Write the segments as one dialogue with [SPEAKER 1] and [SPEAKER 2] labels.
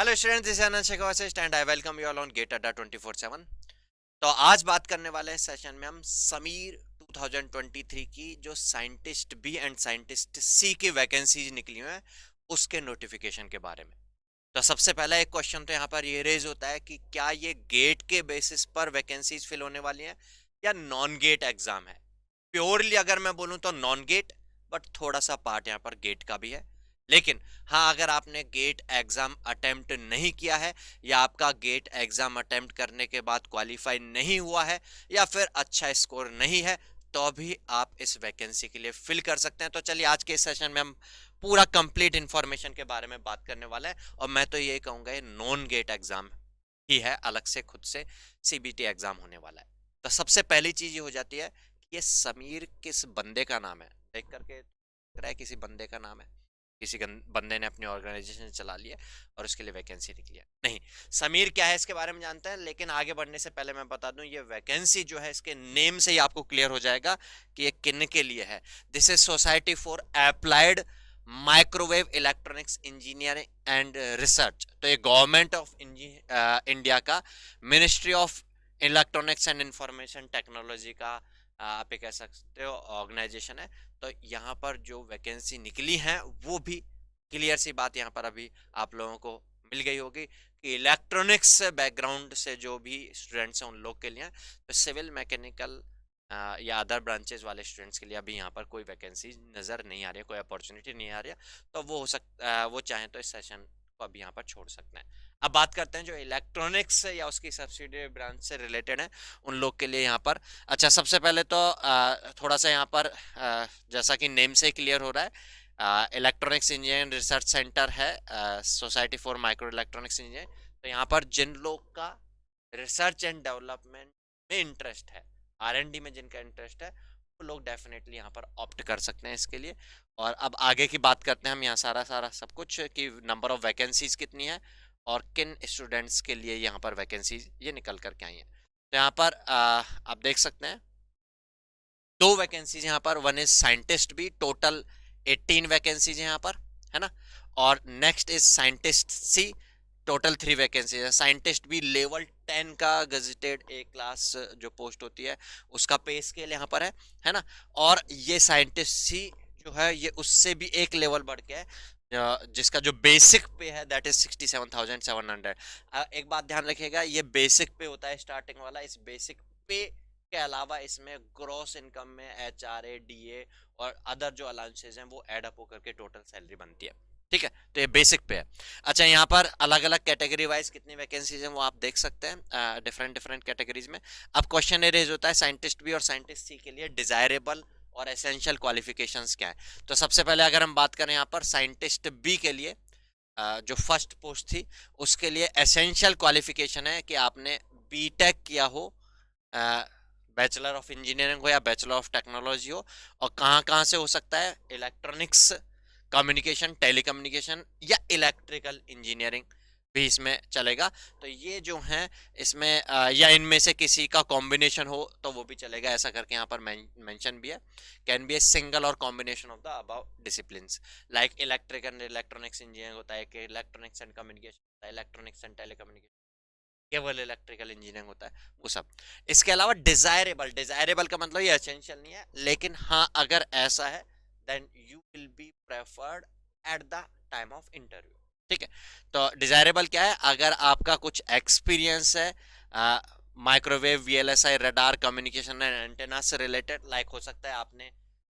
[SPEAKER 1] Hello students, this is Anand Shekhar and I welcome you all on GATE Adda 24/7। तो आज बात करने वाले हैं सेशन में हम समीर 2023 की जो scientist B and scientist C की वैकेंसीज निकली हुई हैं उसके नोटिफिकेशन के बारे में। तो सबसे पहला एक क्वेश्चन तो यहाँ पर ये रेज होता है कि क्या ये गेट के बेसिस पर वैकेंसीज फिल होने वाली हैं या नॉन गेट एग्जाम है। प्योरली अगर मैं बोलूं तो नॉन गेट, बट थोड़ा सा पार्ट यहाँ पर गेट का भी है। लेकिन हाँ, अगर आपने गेट एग्जाम अटेम्प्ट नहीं किया है या आपका गेट एग्जाम अटेम्प्ट करने के बाद क्वालिफाई नहीं हुआ है या फिर अच्छा स्कोर नहीं है, तो भी आप इस वैकेंसी के लिए फिल कर सकते हैं। तो चलिए आज के सेशन में हम पूरा कंप्लीट इंफॉर्मेशन के बारे में बात करने वाले हैं। और मैं तो ये कहूंगा ये नॉन गेट एग्जाम ही है, अलग से खुद से सीबीटी एग्जाम होने वाला है। तो सबसे पहली चीज ये हो जाती है कि ये समीर किस बंदे का नाम है। देख करके लग रहा है किसी बंदे का नाम है, किसी बंदे ने अपनी ऑर्गेनाइजेशन चला लिया और उसके लिए वैकेंसी निकली है। नहीं, समीर क्या है इसके बारे में जानते हैं, लेकिन आगे बढ़ने से पहले मैं बता दूं ये वैकेंसी जो है इसके नेम से ही आपको क्लियर हो जाएगा कि ये किन के लिए है। This is society for applied microwave electronics engineering and research. तो ये गवर्नमेंट ऑफ इंडिया का ministry of electronics and information technology का आप ये कह सकते हो ऑर्गेनाइजेशन है। तो यहाँ पर जो वैकेंसी निकली है वो भी क्लियर सी बात यहाँ पर अभी आप लोगों को मिल गई होगी कि इलेक्ट्रॉनिक्स बैकग्राउंड से जो भी स्टूडेंट्स हैं उन लोग के लिए, तो सिविल मैकेनिकल या अदर ब्रांचेस वाले स्टूडेंट्स के लिए अभी यहाँ पर कोई वैकेंसी नज़र नहीं आ रही है, कोई अपॉर्चुनिटी नहीं आ रही है। तो वो हो सकता वो चाहें तो इस सेशन को अभी यहाँ पर छोड़ सकते हैं। अब बात करते हैं जो इलेक्ट्रॉनिक्स या उसकी सब्सिडियरी ब्रांच से रिलेटेड है उन लोग के लिए यहाँ पर। अच्छा, सबसे पहले तो थोड़ा सा यहाँ पर जैसा कि नेम से क्लियर हो रहा है, इलेक्ट्रॉनिक्स इंजीनियरिंग रिसर्च सेंटर है, society for micro electronics engineering. तो यहाँ पर जिन लोग का रिसर्च एंड डेवलपमेंट में इंटरेस्ट है, आर&डी में जिनका इंटरेस्ट है, वो लोग डेफिनेटली यहाँ पर ऑप्ट कर सकते हैं इसके लिए। और अब आगे की बात करते हैं हम यहाँ सारा सारा सब कुछ कि नंबर ऑफ वैकेंसीज कितनी है और किन स्टूडेंट्स के लिए यहाँ पर वैकेंसीज ये निकल करके आई हैं। तो यहाँ पर आप देख सकते हैं दो वैकेंसीज यहाँ पर, one is scientist B, total 18 vacancies यहाँ पर, है ना। और next is scientist C, total 3 vacancies है। साइंटिस्ट भी लेवल 10 का गजेटेड ए क्लास जो पोस्ट होती है उसका पे स्केल यहाँ पर है ना। और ये साइंटिस्ट सी जो है ये उससे भी एक लेवल बढ़ के है, जिसका जो बेसिक पे है दैट इज 67,700। एक बात ध्यान रखिएगा, ये बेसिक पे होता है स्टार्टिंग वाला। इस बेसिक पे के अलावा इसमें ग्रॉस इनकम में HRA DA और अदर जो अलाउंसेस हैं वो ऐड अप होकर के टोटल सैलरी बनती है। ठीक है, तो ये बेसिक पे है। अच्छा, यहाँ पर अलग अलग कैटेगरी वाइज कितनी वैकेंसीज हैं वो आप देख सकते हैं डिफरेंट डिफरेंट कैटेगरीज में। अब क्वेश्चन ये रेज होता है साइंटिस्ट बी और साइंटिस्ट सी के लिए डिजायरेबल और एसेंशियल क्वालिफिकेशंस क्या है। तो सबसे पहले अगर हम बात करें यहाँ पर साइंटिस्ट बी के लिए, जो फर्स्ट पोस्ट थी उसके लिए एसेंशियल क्वालिफिकेशन है कि आपने बीटेक किया हो, बैचलर ऑफ इंजीनियरिंग हो या बैचलर ऑफ टेक्नोलॉजी हो। और कहाँ कहाँ से हो सकता है, इलेक्ट्रॉनिक्स, कम्युनिकेशन, टेलीकम्युनिकेशन या इलेक्ट्रिकल इंजीनियरिंग भी इसमें चलेगा। तो ये जो हैं इसमें या इनमें से किसी का कॉम्बिनेशन हो तो वो भी चलेगा, ऐसा करके यहाँ पर मेंशन भी है। कैन बी ए सिंगल और combination of the above disciplines, like electrical and electronics engineering होता है, इलेक्ट्रॉनिक्स एंड कम्युनिकेशन होता है, इलेक्ट्रॉनिक्स एंड टेलीकम्युनिकेशन, केवल इलेक्ट्रिकल इंजीनियरिंग होता है, वो सब। इसके अलावा डिजायरेबल, डिजायरेबल का मतलब ये एसेंशियल नहीं है, लेकिन हाँ अगर ऐसा है then you will be preferred at the time of interview. ठीक है, तो डिजायरेबल क्या है, अगर आपका कुछ एक्सपीरियंस है microwave VLSI radar communication and antenna से रिलेटेड, लाइक हो सकता है आपने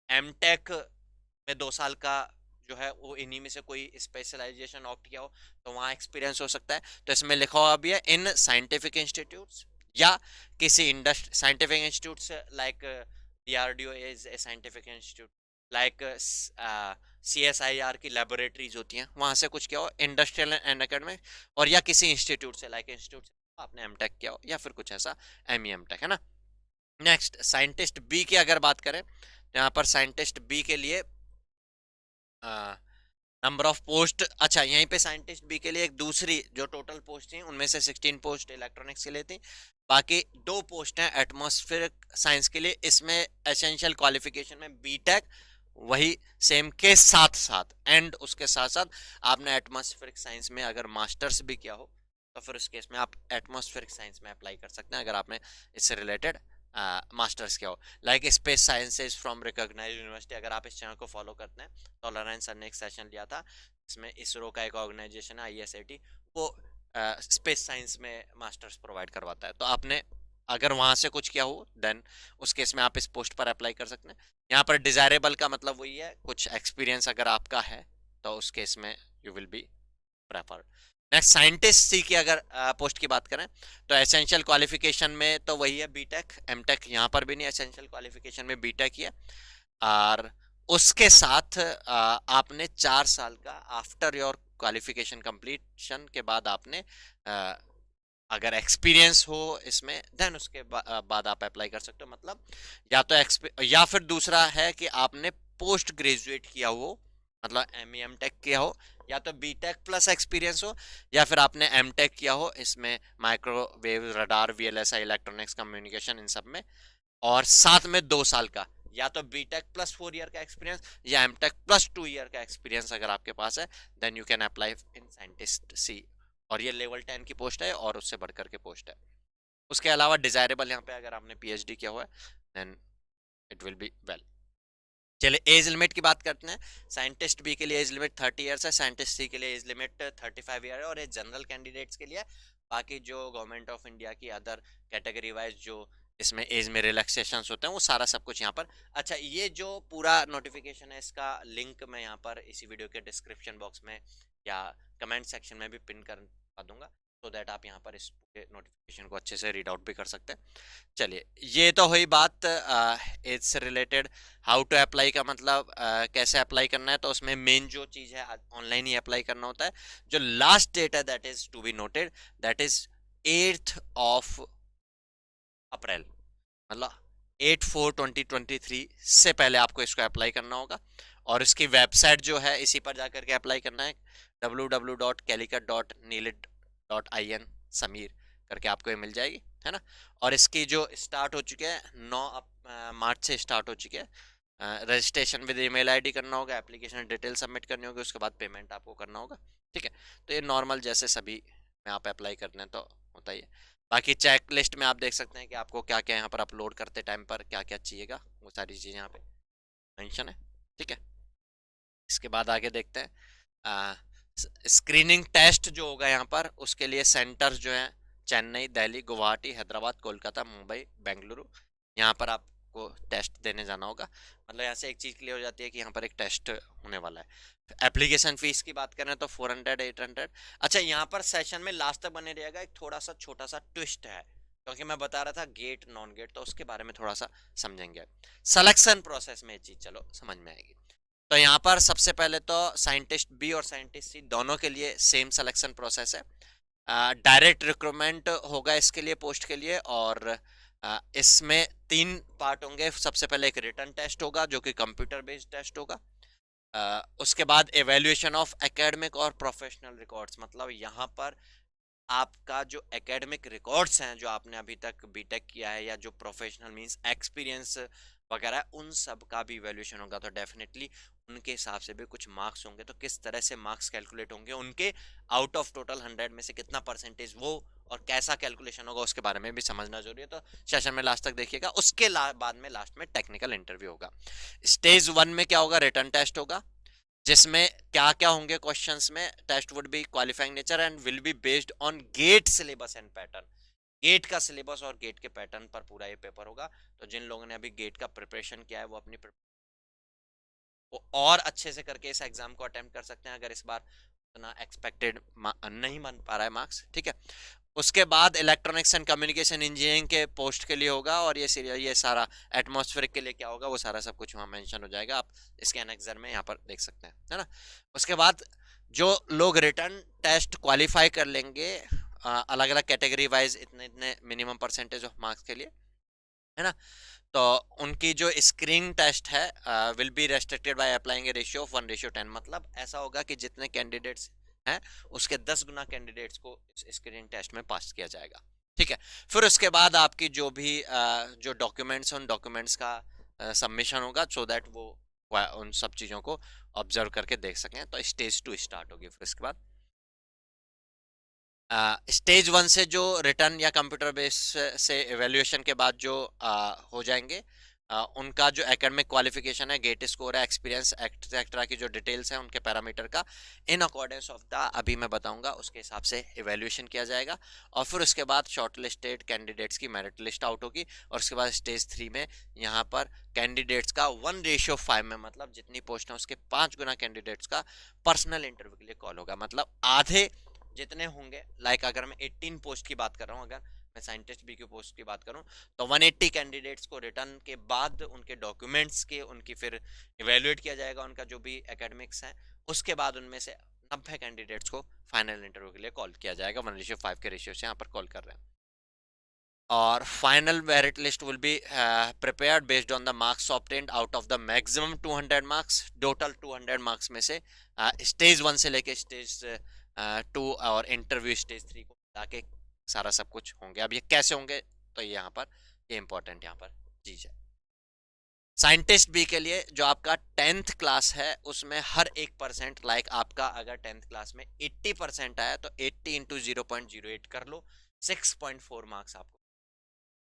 [SPEAKER 1] एमटेक में 2 साल का जो है वो इन्हीं में से कोई स्पेशलाइजेशन ऑप्ट किया हो तो वहाँ एक्सपीरियंस हो सकता है। तो इसमें लिखा हुआ भी है इन साइंटिफिक इंस्टीट्यूट्स या किसी industry scientific institutes, like DRDO is a scientific institute, like CSIR की लेबोरेटरीज होती हैं, वहाँ से कुछ किया हो इंडस्ट्रियल एंड एकेडमिक, और या किसी इंस्टीट्यूट से, लाइक इंस्टीट्यूट से आपने एमटेक किया हो या फिर कुछ ऐसा ME MTech, है ना। नेक्स्ट साइंटिस्ट बी की अगर बात करें तो यहाँ पर साइंटिस्ट बी के लिए नंबर ऑफ पोस्ट, अच्छा यहीं पे साइंटिस्ट बी के लिए एक दूसरी जो टोटल पोस्ट थी उनमें से 16 पोस्ट इलेक्ट्रॉनिक्स के लिए थी, बाकी 2 पोस्ट हैं एटमॉस्फेरिक साइंस के लिए। इसमें एसेंशियल क्वालिफिकेशन में बीटेक वही सेम के साथ साथ एंड उसके साथ साथ आपने एटमॉस्फेरिक साइंस में अगर मास्टर्स भी किया हो तो फिर उस केस में आप एटमॉस्फेरिक साइंस में अप्लाई कर सकते हैं, अगर आपने इससे रिलेटेड मास्टर्स किया हो। Like space sciences from recognised university, अगर आप इस चैनल को फॉलो करते हैं तो लॉरेंस सर ने एक सेशन लिया था, इसमें इसरो का एक ऑर्गेनाइजेशन है ISAT, वो स्पेस साइंस में मास्टर्स प्रोवाइड करवाता है। तो आपने अगर वहां से कुछ किया हो देन उस केस में आप इस पोस्ट पर अप्लाई कर सकते हैं। यहाँ पर डिजायरेबल का मतलब वही है, कुछ एक्सपीरियंस अगर आपका है तो उस केस में you will be preferred. Next scientist C की अगर पोस्ट की बात करें तो एसेंशियल क्वालिफिकेशन में तो वही है बीटेक एमटेक, यहाँ पर भी नहीं, एसेंशियल क्वालिफिकेशन में बीटेक ही है। और उसके साथ आपने 4 साल का आफ्टर योर क्वालिफिकेशन कंप्लीशन के बाद आपने अगर एक्सपीरियंस हो इसमें देन उसके बाद आप अप्लाई कर सकते हो। मतलब या तो या फिर दूसरा है कि आपने पोस्ट ग्रेजुएट किया हो, मतलब एम टेक किया हो, या तो बीटेक प्लस एक्सपीरियंस हो, या फिर आपने एमटेक किया हो इसमें microwave radar VLSI electronics communication in सब में, और साथ में 2 साल का या तो बीटेक प्लस 4 ईयर का एक्सपीरियंस या एमटेक प्लस 2 ईयर का एक्सपीरियंस अगर आपके पास है then you can apply in scientist C. और ये लेवल 10 की पोस्ट है और उससे बढ़कर के पोस्ट है। उसके अलावा डिजायरेबल यहाँ पे अगर आपने PhD किया हुआ है then it will be well. चलिए एज लिमिट की बात करते हैं। साइंटिस्ट बी के लिए एज लिमिट 30 ईयर्स है, साइंटिस्ट सी के लिए एज लिमिट 35 ईयर है, और ये जनरल कैंडिडेट्स के लिए। बाकी जो गवर्नमेंट ऑफ इंडिया की अदर कैटेगरी वाइज जो इसमें एज में रिलैक्सेशंस होते हैं वो सारा सब कुछ यहाँ पर। अच्छा, ये जो पूरा नोटिफिकेशन है इसका लिंक मैं यहाँ पर इसी वीडियो के डिस्क्रिप्शन बॉक्स में या कमेंट सेक्शन में भी पिन कर दूंगा, सो दैट आप यहाँ पर इस पूरे नोटिफिकेशन को अच्छे से रीड आउट भी कर सकते हैं। चलिए ये तो हुई बात एज से रिलेटेड। हाउ टू अप्लाई का मतलब कैसे अप्लाई करना है, तो उसमें मेन जो चीज़ है ऑनलाइन ही अप्लाई करना होता है। जो लास्ट डेट है that is to be noted, that is 8 April, मतलब 8/4/2023 से पहले आपको इसको अप्लाई करना होगा। और इसकी वेबसाइट जो है इसी पर जाकर के अप्लाई करना है, www.calicut.neelit.in समीर करके आपको ये मिल जाएगी, है ना। और इसकी जो स्टार्ट हो चुके हैं 9 मार्च से स्टार्ट हो चुके हैं। रजिस्ट्रेशन विद ईमेल आईडी करना होगा, एप्लीकेशन डिटेल सबमिट करनी होगी, उसके बाद पेमेंट आपको करना होगा, ठीक है। तो ये नॉर्मल जैसे सभी में आप अप्लाई करने तो होता ही है। बाकी चेक लिस्ट में आप देख सकते हैं कि आपको क्या क्या यहाँ पर अपलोड करते टाइम पर क्या क्या चाहिएगा, वो सारी चीज़ें यहाँ पे मेंशन है, ठीक है। इसके बाद आगे देखते हैं स्क्रीनिंग टेस्ट जो होगा यहाँ पर, उसके लिए सेंटर्स जो है चेन्नई, दिल्ली, गुवाहाटी, हैदराबाद, कोलकाता, मुंबई, बेंगलुरु, यहाँ पर आपको टेस्ट देने जाना होगा। मतलब यहाँ से एक चीज़ क्लियर हो जाती है कि यहाँ पर एक टेस्ट होने वाला है। एप्लीकेशन फीस की बात करें तो 400 800। अच्छा, यहाँ पर सेशन में लास्ट तक बने रहेगा, एक थोड़ा सा छोटा सा ट्विस्ट है, क्योंकि मैं बता रहा था गेट नॉन गेट, तो उसके बारे में थोड़ा सा समझेंगे। सिलेक्शन प्रोसेस में ये चीज़ चलो समझ में आएगी। तो यहाँ पर सबसे पहले तो साइंटिस्ट बी और साइंटिस्ट सी दोनों के लिए सेम सिलेक्शन प्रोसेस है। डायरेक्ट रिक्रूटमेंट होगा इसके लिए, पोस्ट के लिए, और इसमें 3 पार्ट होंगे। सबसे पहले एक रिटन टेस्ट होगा जो कि कंप्यूटर बेस्ड टेस्ट होगा। उसके बाद एवेल्युएशन ऑफ एकेडमिक और प्रोफेशनल रिकॉर्ड्स, मतलब यहाँ पर आपका जो एकेडमिक रिकॉर्ड्स हैं जो आपने अभी तक बीटेक किया है या जो प्रोफेशनल मींस एक्सपीरियंस वगैरह, उन सब का भी वैल्यूएशन होगा। तो डेफिनेटली उनके हिसाब से भी कुछ मार्क्स होंगे। तो किस तरह से मार्क्स कैलकुलेट होंगे उनके, आउट ऑफ टोटल 100 में से कितना परसेंटेज वो, और कैसा कैलकुलेशन होगा उसके बारे में भी समझना जरूरी है। तो सेशन में लास्ट तक देखिएगा। उसके बाद में लास्ट में टेक्निकल इंटरव्यू होगा। स्टेज 1 में क्या होगा, रिटन टेस्ट होगा, जिसमें क्या क्या होंगे क्वेश्चंस में। Test would be qualifying nature and will be based on GATE syllabus and pattern. GATE का सिलेबस और गेट के पैटर्न पर पूरा ये पेपर होगा। तो जिन लोगों ने अभी गेट का प्रिपरेशन किया है वो अपनी वो और अच्छे से करके इस एग्जाम को अटेम्प्ट कर सकते हैं, अगर इस बार उतना एक्सपेक्टेड नहीं बन पा रहा है मार्क्स, ठीक है। उसके बाद इलेक्ट्रॉनिक्स एंड कम्युनिकेशन इंजीनियरिंग के पोस्ट के लिए होगा, और ये सारा एटमॉस्फेरिक के लिए क्या होगा वो सारा सब कुछ वहाँ मेंशन हो जाएगा। आप इसके एनेक्सर में यहाँ पर देख सकते हैं, है ना। उसके बाद जो लोग रिटर्न टेस्ट क्वालिफाई कर लेंगे अलग अलग कैटेगरी वाइज इतने इतने मिनिमम परसेंटेज ऑफ मार्क्स के लिए, है ना, तो उनकी जो स्क्रीनिंग टेस्ट है will be restricted by applying A ratio of 1:10। मतलब ऐसा होगा कि जितने कैंडिडेट्स हैं उसके 10 गुना कैंडिडेट्स को इस स्क्रीनिंग टेस्ट में पास किया जाएगा, ठीक है। फिर उसके बाद आपकी जो भी जो डॉक्यूमेंट्स हैं उन डॉक्यूमेंट्स का सबमिशन होगा, सो दैट वो उन सब चीज़ों को ऑब्जर्व करके देख सकें। तो स्टेज 2 स्टार्ट होगी। फिर इसके बाद स्टेज 1 से जो रिटर्न या कंप्यूटर बेस से एवेल्यूएशन के बाद जो हो जाएंगे, उनका जो एकेडमिक क्वालिफिकेशन है, गेट स्कोर है, एक्सपीरियंस एक्सेट्रा की जो डिटेल्स हैं उनके पैरामीटर का इन अकॉर्डेंस ऑफ द अभी मैं बताऊंगा उसके हिसाब से एवेल्यूएशन किया जाएगा। और फिर उसके बाद शॉर्ट लिस्टेड कैंडिडेट्स की मेरिट लिस्ट आउट होगी। और उसके बाद स्टेज 3 में यहाँ पर कैंडिडेट्स का 1:5 में, मतलब जितनी पोस्ट है उसके 5 गुना कैंडिडेट्स का पर्सनल इंटरव्यू के लिए कॉल होगा। मतलब आधे जितने होंगे, लाइक अगर मैं 18 पोस्ट की बात कर रहा हूँ, अगर मैं साइंटिस्ट बी की पोस्ट की बात करूं, तो 180 कैंडिडेट्स को रिटर्न के बाद उनके डॉक्यूमेंट्स के उनकी फिर इवेल्युएट किया जाएगा, उनका जो भी एकेडमिक्स है। उसके बाद उनमें से 90 कैंडिडेट्स को फाइनल इंटरव्यू के लिए कॉल किया जाएगा। 1:5 के रेशियो से यहाँ पर कॉल कर रहे हैं। और final merit list will be prepared based on the marks obtained out of the maximum 200 marks. Total 200 marks में से स्टेज 1 से लेके स्टेज 2 और इंटरव्यू स्टेज 3 को मिला के सारा सब कुछ होंगे। अब ये कैसे होंगे, तो ये यहाँ पर ये इंपॉर्टेंट यहाँ पर चीज है। साइंटिस्ट बी के लिए जो आपका 10th क्लास है उसमें हर 1%, लाइक आपका अगर 10th क्लास में 80% आया तो 80 इंटू 0.08 कर लो, 6.4 मार्क्स आपको,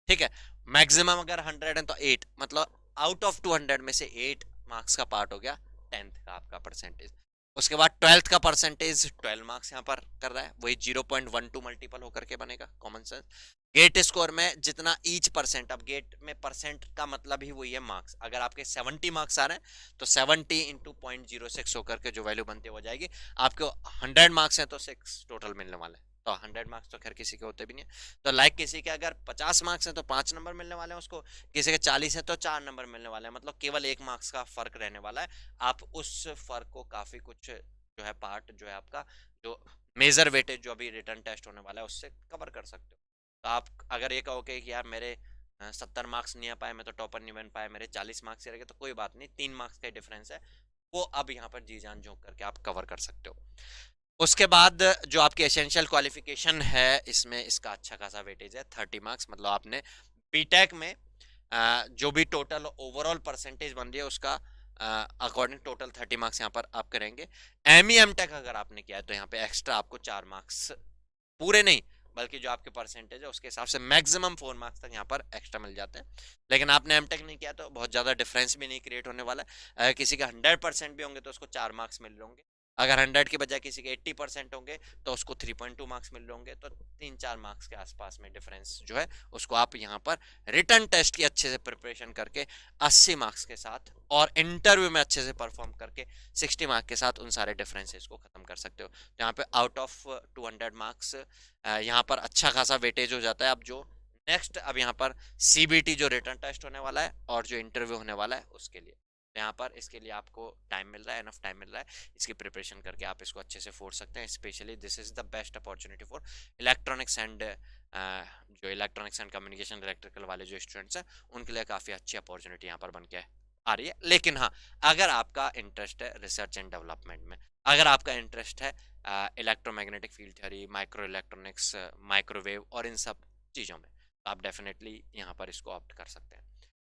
[SPEAKER 1] ठीक है। मैक्सिमम अगर 100 है तो 8, मतलब आउट ऑफ 200 में से 8 मार्क्स का पार्ट हो गया 10th का आपका परसेंटेज। उसके बाद 12th का परसेंटेज 12 मार्क्स यहाँ पर कर रहा है, वही 0.12 मल्टीपल होकर के बनेगा, कॉमन सेंस। गेट स्कोर में जितना ईच परसेंट, अब गेट में परसेंट का मतलब ही वही है मार्क्स। अगर आपके 70 मार्क्स आ रहे हैं तो 70 इंटू 0.06 होकर के जो वैल्यू बनती हो जाएगी। आपको 100 मार्क्स है तो 6 टोटल मिलने वाले हैं। तो 100 मार्क्स तो खैर किसी के होते भी नहीं है। तो लाइक किसी के अगर 50 मार्क्स हैं तो 5 नंबर मिलने वाले हैं उसको, किसी के 40 है तो 4 नंबर मिलने वाले हैं, मतलब केवल 1 मार्क्स का फर्क रहने वाला है। आप उस फर्क को काफी कुछ जो है पार्ट जो है आपका जो मेजर वेटेज जो अभी रिटर्न टेस्ट होने वाला है उससे कवर कर सकते हो। तो आप अगर ये कहोगे कि यार मेरे 70 मार्क्स नहीं आ पाए, मैं तो टॉपर नहीं बन पाया, मेरे 40 मार्क्स ही रह गए, तो कोई बात नहीं, 3 मार्क्स का डिफरेंस है, वो अब यहाँ पर जी जान झोंक करके आप कवर कर सकते हो। उसके बाद जो आपकी एसेंशियल क्वालिफिकेशन है इसमें इसका अच्छा खासा वेटेज है, 30 मार्क्स। मतलब आपने बीटेक में जो भी टोटल ओवरऑल परसेंटेज बन रही है उसका अकॉर्डिंग टोटल 30 मार्क्स यहाँ पर आप करेंगे। एम ई एम टेक अगर आपने किया है तो यहाँ पे एक्स्ट्रा आपको 4 मार्क्स पूरे नहीं बल्कि जो आपके परसेंटेज है उसके हिसाब से मैक्सिमम 4 मार्क्स तक यहाँ पर एक्स्ट्रा मिल जाते हैं। लेकिन आपने एमटेक नहीं किया तो बहुत ज़्यादा डिफरेंस भी नहीं क्रिएट होने वाला है। अगर किसी का 100% भी होंगे तो उसको 4 मार्क्स मिल रहे होंगे, अगर 100 के बजाय किसी के 80% होंगे तो उसको 3.2 मार्क्स मिल रहे होंगे। तो 3-4 मार्क्स के आसपास में डिफरेंस जो है उसको आप यहाँ पर रिटर्न टेस्ट की अच्छे से प्रिपरेशन करके 80 मार्क्स के साथ और इंटरव्यू में अच्छे से परफॉर्म करके 60 मार्क्स के साथ उन सारे डिफरेंसेस को खत्म कर सकते हो। तो यहाँ पे आउट ऑफ 200 मार्क्स यहाँ पर अच्छा खासा वेटेज हो जाता है। अब जो नेक्स्ट अब यहाँ पर सीबीटी जो रिटर्न टेस्ट होने वाला है और जो इंटरव्यू होने वाला है उसके लिए यहाँ पर इसके लिए आपको टाइम मिल रहा है, एनफ टाइम मिल रहा है, इसकी प्रिपरेशन करके आप इसको अच्छे से फोड़ सकते हैं। Specially this is the best opportunity for electronics and जो इलेक्ट्रॉनिक्स एंड कम्युनिकेशन इलेक्ट्रिकल वाले जो स्टूडेंट्स हैं उनके लिए काफ़ी अच्छी अपॉर्चुनिटी यहाँ पर बन के आ रही है। लेकिन हाँ, अगर आपका इंटरेस्ट है रिसर्च एंड डेवलपमेंट में, अगर आपका इंटरेस्ट है electromagnetic field theory, micro electronics, microwave और इन सब चीज़ों में, तो आप डेफिनेटली यहाँ पर इसको ऑप्ट कर सकते हैं।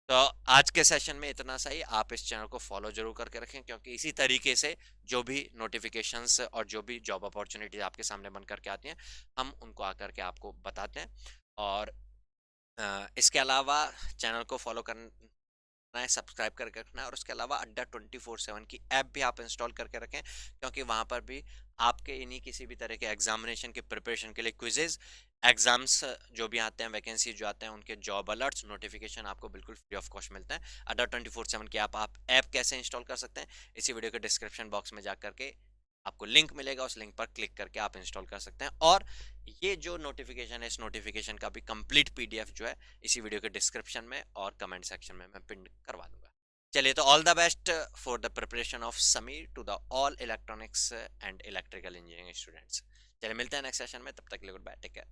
[SPEAKER 1] तो आज के सेशन में इतना सही। आप इस चैनल को फॉलो जरूर करके रखें क्योंकि इसी तरीके से जो भी नोटिफिकेशंस और जो भी जॉब अपॉर्चुनिटीज आपके सामने बन करके आती हैं हम उनको आकर के आपको बताते हैं। और इसके अलावा चैनल को फॉलो करना है, सब्सक्राइब करके रखना है, और उसके अलावा अड्डा 24/7 की ऐप भी आप इंस्टॉल करके रखें क्योंकि वहाँ पर भी आपके इन्हीं किसी भी तरह के एग्जामिनेशन के प्रिपरेशन के लिए क्विजेज, एग्जाम्स जो भी आते हैं, वैकेंसी जो आते हैं, उनके जॉब अलर्ट्स नोटिफिकेशन आपको बिल्कुल फ्री ऑफ कॉस्ट मिलते हैं। अड्डा 24/7 की आप ऐप कैसे इंस्टॉल कर सकते हैं इसी वीडियो के डिस्क्रिप्शन बॉक्स में जा करके आपको लिंक मिलेगा, उस लिंक पर क्लिक करके आप इंस्टॉल कर सकते हैं। और ये जो नोटिफिकेशन है इस नोटिफिकेशन का भी कंप्लीट पीडीएफ जो है इसी वीडियो के डिस्क्रिप्शन में और कमेंट सेक्शन में मैं पिन करवा दूंगा। चलिए, तो all the best for the preparation of Sameer to the all electronics and electrical engineering students. चलिए मिलते हैं नेक्स्ट सेशन में, तब तक के लिए गुड बाय, टेक केयर।